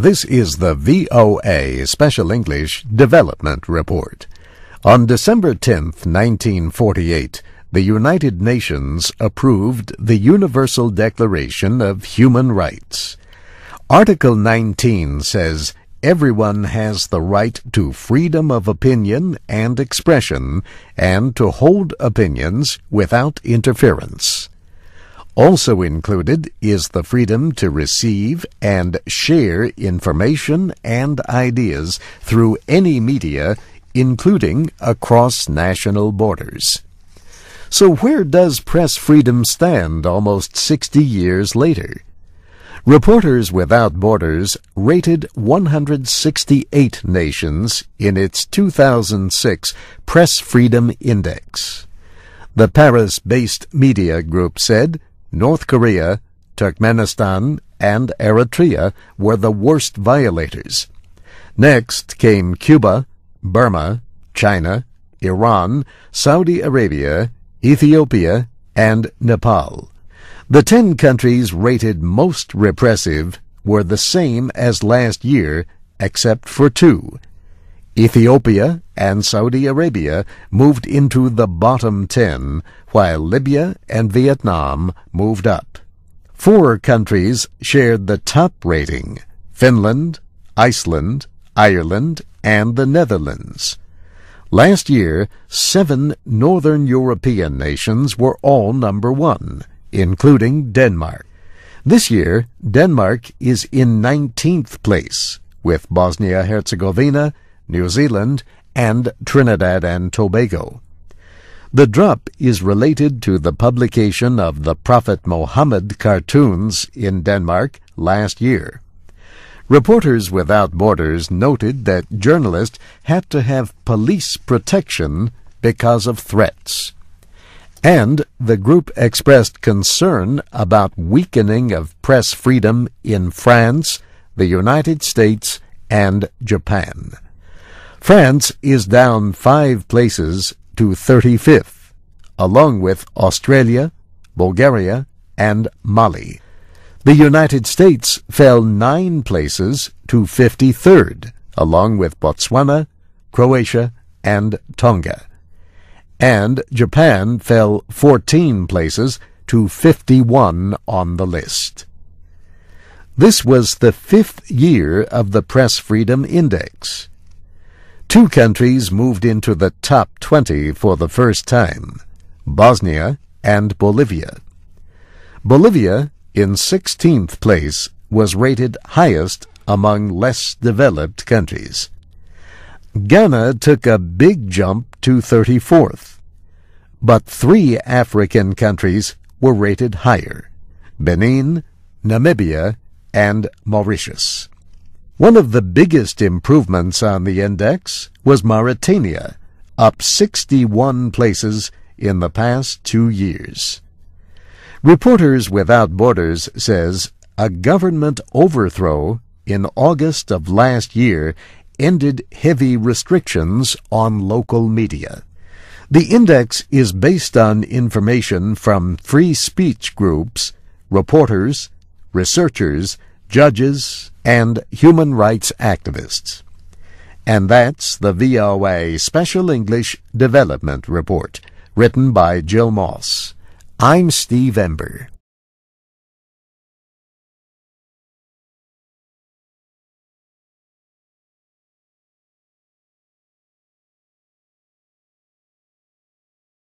This is the VOA Special English Development Report. On December 10th, 1948, the United Nations approved the Universal Declaration of Human Rights. Article 19 says, everyone has the right to freedom of opinion and expression and to hold opinions without interference. Also included is the freedom to receive and share information and ideas through any media, including across national borders. So where does press freedom stand almost 60 years later? Reporters Without Borders rated 168 nations in its 2006 Press Freedom Index. The Paris-based media group said North Korea, Turkmenistan, and Eritrea were the worst violators. Next came Cuba, Burma, China, Iran, Saudi Arabia, Ethiopia, and Nepal. The 10 countries rated most repressive were the same as last year, except for 2. Ethiopia and Saudi Arabia moved into the bottom 10, while Libya and Vietnam moved up. 4 countries shared the top rating: Finland, Iceland, Ireland, and the Netherlands. Last year, 7 Northern European nations were all number 1, including Denmark. This year, Denmark is in 19th place, with Bosnia-Herzegovina, New Zealand, and Trinidad and Tobago. The drop is related to the publication of the Prophet Mohammed cartoons in Denmark last year. Reporters Without Borders noted that journalists had to have police protection because of threats. And the group expressed concern about weakening of press freedom in France, the United States, and Japan. France is down 5 places to 35th, along with Australia, Bulgaria, and Mali. The United States fell 9 places to 53rd, along with Botswana, Croatia, and Tonga. And Japan fell 14 places to 51 on the list. This was the 5th year of the Press Freedom Index. 2 countries moved into the top 20 for the first time: Bosnia and Bolivia. Bolivia, in 16th place, was rated highest among less developed countries. Ghana took a big jump to 34th, but 3 African countries were rated higher: Benin, Namibia, and Mauritius. One of the biggest improvements on the index was Mauritania, up 61 places in the past 2 years. Reporters Without Borders says a government overthrow in August of last year ended heavy restrictions on local media. The index is based on information from free speech groups, reporters, researchers, judges, and human rights activists. And that's the VOA Special English Development Report, written by Jill Moss. I'm Steve Ember.